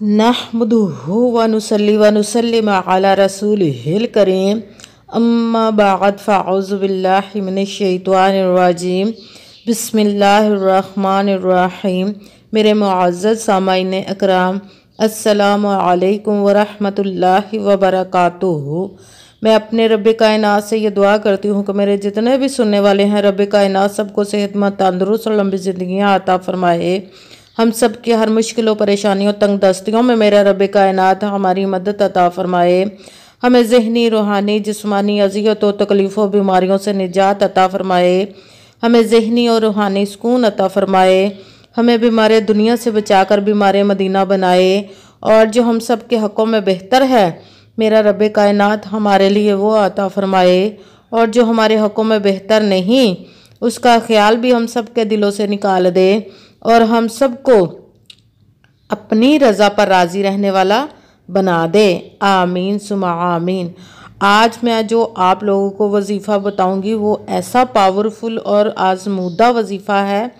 नहमदुहु व नुसल्ली व नुसल्लिम अला रसूलिहिल करीम अम्मा बाद फ़अऊज़ु बिल्लाहि मिनश शैतानिर रजीम बिस्मिल्लाहिर्रहमानिर्रहीम। मेरे मुअज़्ज़ज़ सामाईन अकराम, अस्सलामु अलैकुम व रहमतुल्लाहि व बरकातुहू। मैं अपने रब कायनात से ये दुआ करती हूँ कि मेरे जितने भी सुनने वाले हैं, रब कायनात सबको सेहतमंद, तंदुरुस्त और लंबी ज़िंदगियाँ अता फ़रमाए। हम सब की हर मुश्किलों, परेशानियों, तंग दस्तियों में मेरा रब कायनात हमारी मदद अता फ़रमाए। हमें ज़हनी, रूहानी, जिस्मानी अज़ियतों, तकलीफ़ों, बीमारियों से निजात अता फ़रमाए। हमें ज़हनी और रूहानी सुकून अता फ़रमाए। हमें बीमार दुनिया से बचाकर बीमार मदीना बनाए। और जो हम सब के हक़ों में बेहतर है, मेरा रब कायनात हमारे लिए वो अता फ़रमाए। और जो हमारे हक़ों में बेहतर नहीं, उसका ख्याल भी हम सब के दिलों से निकाल दे और हम सबको अपनी रज़ा पर राज़ी रहने वाला बना दे। आमीन सुमा आमीन। आज मैं जो आप लोगों को वजीफ़ा बताऊंगी वो ऐसा पावरफुल और आज़मूदा वजीफ़ा है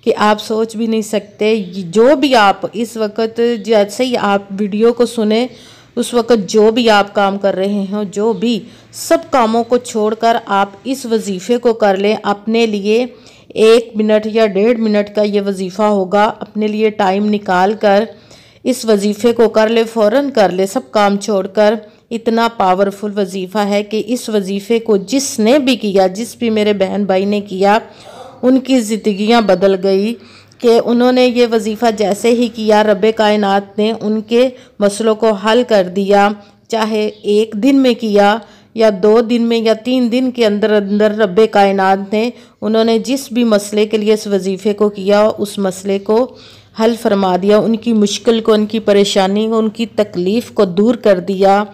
कि आप सोच भी नहीं सकते। जो भी आप इस वक्त, जैसे ही आप वीडियो को सुने, उस वक्त जो भी आप काम कर रहे हो, जो भी सब कामों को छोड़कर आप इस वजीफ़े को कर लें। अपने लिए 1 मिनट या 1.5 मिनट का ये वजीफ़ा होगा, अपने लिए टाइम निकाल कर इस वजीफ़े को कर ले, फ़ौरन कर ले, सब काम छोड़कर। इतना पावरफुल वजीफ़ा है कि इस वजीफ़े को जिसने भी किया, जिस भी मेरे बहन भाई ने किया, उनकी ज़िंदगियां बदल गई। कि उन्होंने ये वजीफ़ा जैसे ही किया, रब कायनात ने उनके मसलों को हल कर दिया। चाहे 1 दिन में किया या 2 दिन में या 3 दिन के अंदर अंदर, रब कायनात ने उन्होंने जिस भी मसले के लिए इस वजीफ़े को किया, उस मसले को हल फरमा दिया। उनकी मुश्किल को, उनकी परेशानी को, उनकी तकलीफ़ को दूर कर दिया।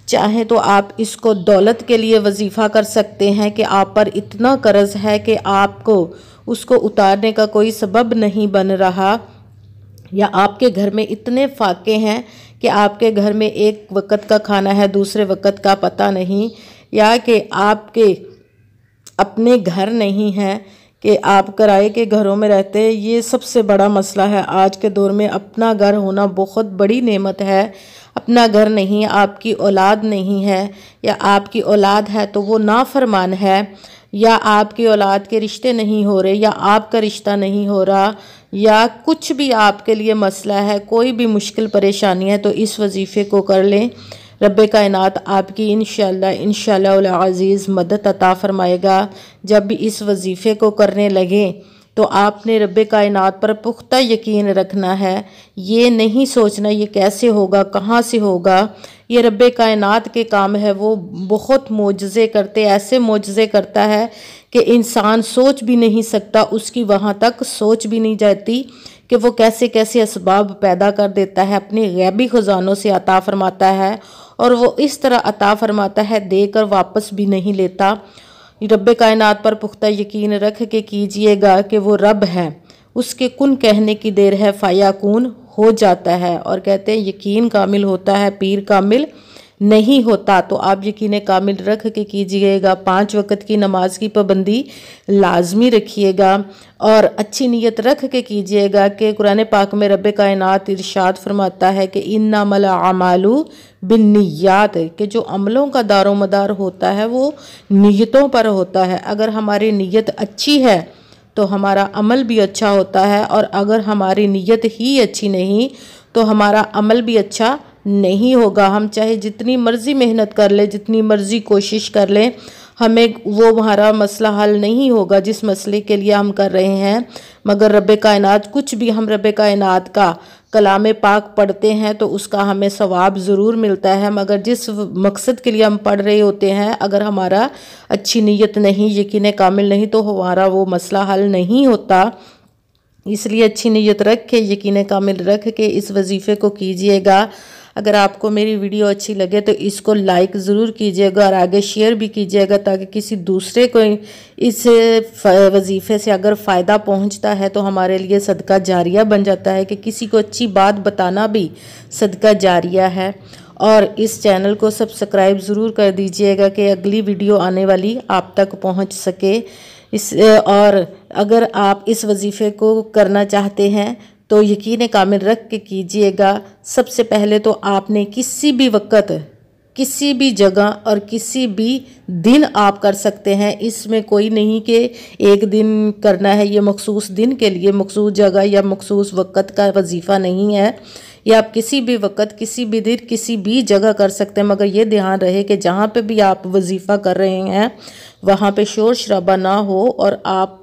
चाहे तो आप इसको दौलत के लिए वजीफ़ा कर सकते हैं कि आप पर इतना कर्ज है कि आपको उसको उतारने का कोई सबब नहीं बन रहा, या आपके घर में इतने फाके हैं कि आपके घर में एक वक्त का खाना है, दूसरे वक्त का पता नहीं, या कि आपके अपने घर नहीं हैं, कि आप किराए के घरों में रहते हैं। ये सबसे बड़ा मसला है आज के दौर में। अपना घर होना बहुत बड़ी नेमत है। अपना घर नहीं, आपकी औलाद नहीं है, या आपकी औलाद है तो वो नाफरमान है, या आपकी औलाद के रिश्ते नहीं हो रहे, या आपका रिश्ता नहीं हो रहा, या कुछ भी आपके लिए मसला है, कोई भी मुश्किल परेशानी है, तो इस वजीफ़े को कर लें। रब कायनात आपकी इंशाअल्लाह अज़ीज़ मदद अता फ़रमाएगा। जब भी इस वजीफ़े को करने लगे तो आपने रब कायनात पर पुख्ता यकीन रखना है। ये नहीं सोचना ये कैसे होगा, कहाँ से होगा। ये रब कायनात के काम है। वो बहुत मोजज़े करते, ऐसे मोजज़े करता है कि इंसान सोच भी नहीं सकता, उसकी वहाँ तक सोच भी नहीं जाती कि वो कैसे कैसे असबाब पैदा कर देता है, अपने गैबी ख़ज़ानों से अता फ़रमाता है। और वो इस तरह अता फ़रमाता है, देकर वापस भी नहीं लेता। रब कायनात पर पुख्ता यकीन रख के कीजिएगा कि वो रब है, उसके कुन कहने की देर है, फ़याकून हो जाता है। और कहते हैं यकीन कामिल होता है, पीर कामिल नहीं होता। तो आप यकीन कामिल रख के कीजिएगा। 5 वक्त की नमाज की पाबंदी लाजमी रखिएगा और अच्छी नीयत रख के कीजिएगा कि कुरान पाक में रब कायनात इरशाद फरमाता है कि इन्नमल अमालु बिन्नियात, कि जो अमलों का दारो मदार होता है वो नीयतों पर होता है। अगर हमारी नीयत अच्छी है तो हमारा अमल भी अच्छा होता है, और अगर हमारी नीयत ही अच्छी नहीं तो हमारा अमल भी अच्छा नहीं होगा। हम चाहे जितनी मर्ज़ी मेहनत कर ले, जितनी मर्ज़ी कोशिश कर लें, हमें वो हमारा मसला हल नहीं होगा जिस मसले के लिए हम कर रहे हैं। मगर रब कायनात, कुछ भी हम रब कायनात का कलाम पाक पढ़ते हैं तो उसका हमें सवाब ज़रूर मिलता है। मगर जिस मकसद के लिए हम पढ़ रहे होते हैं, अगर हमारा अच्छी नीयत नहीं, यकीन कामिल नहीं, तो हमारा वो मसला हल नहीं होता। इसलिए अच्छी नीयत रख के, यकीन कामिल रख के इस वजीफ़े को कीजिएगा। अगर आपको मेरी वीडियो अच्छी लगे तो इसको लाइक ज़रूर कीजिएगा और आगे शेयर भी कीजिएगा, ताकि किसी दूसरे को इस वजीफ़े से अगर फ़ायदा पहुंचता है तो हमारे लिए सदका जारिया बन जाता है, कि किसी को अच्छी बात बताना भी सदका जारिया है। और इस चैनल को सब्सक्राइब ज़रूर कर दीजिएगा कि अगली वीडियो आने वाली आप तक पहुंच सके। और अगर आप इस वजीफ़े को करना चाहते हैं तो यकीन कामिल रख के कीजिएगा। सबसे पहले तो आपने किसी भी वक्त, किसी भी जगह और किसी भी दिन आप कर सकते हैं। इसमें कोई नहीं कि एक दिन करना है, ये मखसूस दिन के लिए मखसूस जगह या मखसूस वक़्त का वजीफ़ा नहीं है। ये आप किसी भी वक़्त, किसी भी दिन, किसी भी जगह कर सकते हैं, मगर ये ध्यान रहे कि जहाँ पे भी आप वजीफ़ा कर रहे हैं वहाँ पे शोर शराबा ना हो और आप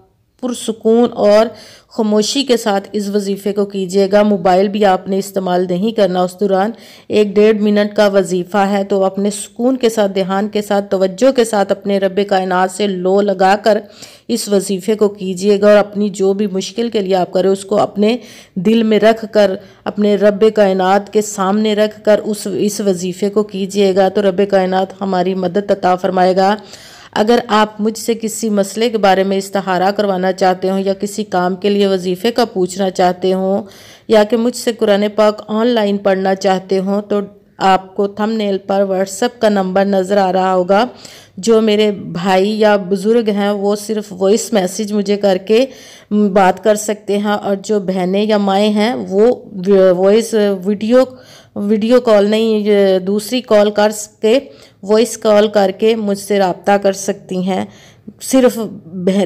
पुरसुकून और खामोशी के साथ इस वजीफ़े को कीजिएगा। मोबाइल भी आपने इस्तेमाल नहीं करना उस दौरान। 1-1.5 मिनट का वजीफ़ा है, तो अपने सुकून के साथ, ध्यान के साथ, तवज्जो के साथ अपने रब कायनात से लो लगाकर इस वजीफ़े को कीजिएगा और अपनी जो भी मुश्किल के लिए आप करें उसको अपने दिल में रख कर, अपने रब कायनात के सामने रख कर इस वजीफ़े को कीजिएगा, तो रब कायनात हमारी मदद अता फरमाएगा। अगर आप मुझसे किसी मसले के बारे में इस्तिखारा करवाना चाहते हो या किसी काम के लिए वजीफ़े का पूछना चाहते हो या कि मुझसे कुरान पाक ऑनलाइन पढ़ना चाहते हो, तो आपको थंबनेल पर व्हाट्सएप का नंबर नज़र आ रहा होगा। जो मेरे भाई या बुज़ुर्ग हैं वो सिर्फ वॉइस मैसेज मुझे करके बात कर सकते हैं, और जो बहनें या माएँ हैं वो वॉइस वीडियो कॉल नहीं, दूसरी कॉल करके, वॉइस कॉल करके मुझसे रब्ता कर सकती हैं। सिर्फ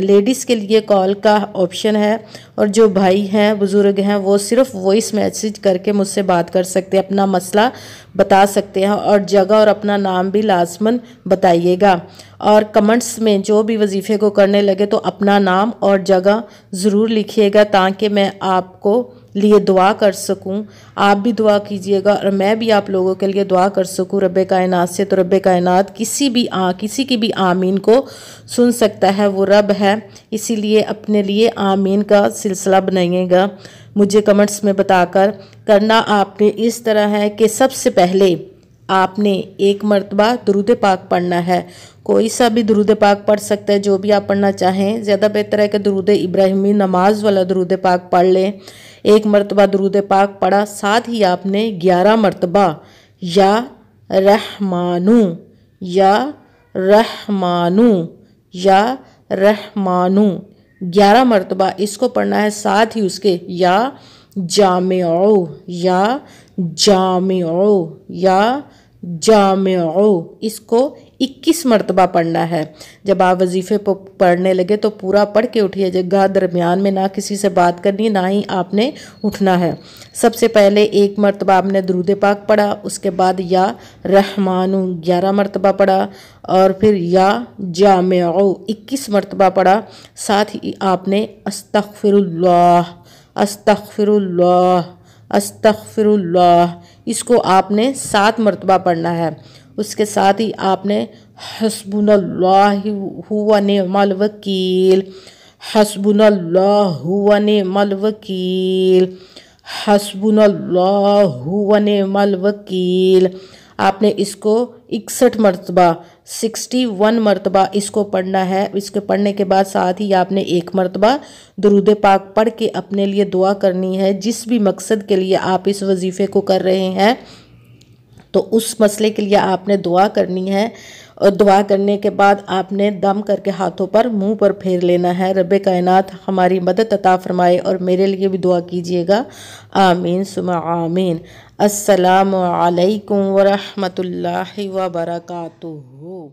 लेडीज़ के लिए कॉल का ऑप्शन है, और जो भाई हैं, बुज़ुर्ग हैं, वो सिर्फ वॉइस मैसेज करके मुझसे बात कर सकते हैं, अपना मसला बता सकते हैं, और जगह और अपना नाम भी लाजमन बताइएगा। और कमेंट्स में जो भी वजीफ़े को करने लगे तो अपना नाम और जगह ज़रूर लिखिएगा, ताकि मैं आपको लिए दुआ कर सकूं। आप भी दुआ कीजिएगा और मैं भी आप लोगों के लिए दुआ कर सकूं रब कायनात से। तो रब कायनात किसी की भी आमीन को सुन सकता है, वो रब है, इसीलिए अपने लिए आमीन का सिलसिला बनाइएगा। मुझे कमेंट्स में बताकर करना आपने इस तरह है कि सबसे पहले आपने एक मरतबा दुरूद पाक पढ़ना है। कोई सा भी दुरूद पाक पढ़ सकते हैं, जो भी आप पढ़ना चाहें। ज़्यादा बेहतर है कि दुरूद इब्राहिमी नमाज वाला दुरूद पाक पढ़ लें। एक मरतबा दुरूद पाक पढ़ा, साथ ही आपने 11 मरतबा या रहमानू या रहमानू या रहमानू 11 मरतबा इसको पढ़ना है। साथ ही उसके या जामिओ या जामिओ या जामिओ इसको 21 मरतबा पढ़ना है। जब आप वजीफ़े पर पढ़ने लगे तो पूरा पढ़ के उठिएगा, दरमियान में ना किसी से बात करनी, ना ही आपने उठना है। सबसे पहले एक मरतबा आपने दुरूद पाक पढ़ा, उसके बाद या रहमानू 11 मरतबा पढ़ा, और फिर या जामिओ 21 मरतबा पढ़ा। साथ ही आपने अस्तगफिरुल्लाह अस्तगफिरुल्लाह अस्तगफिरुल्लाह इसको आपने 7 मरतबा पढ़ना है। उसके साथ ही आपने हस्बुनल्लाहु व निअमल वकील, हस्बुनल्लाहु व निअमल वकील, हस्बुनल्लाहु व निअमल वकील आपने इसको 61 मरतबा 61 मरतबा इसको पढ़ना है। इसके पढ़ने के बाद साथ ही आपने एक मरतबा दुरूद पाक पढ़ के अपने लिए दुआ करनी है। जिस भी मकसद के लिए आप इस वजीफ़े को कर रहे हैं तो उस मसले के लिए आपने दुआ करनी है, और दुआ करने के बाद आपने दम करके हाथों पर मुंह पर फेर लेना है। रब कायनात हमारी मदद अता फरमाए, और मेरे लिए भी दुआ कीजिएगा। आमीन सुमा आमीन। अस्सलामु अलैकुम व रहमतुल्लाहि व बरकातुहू।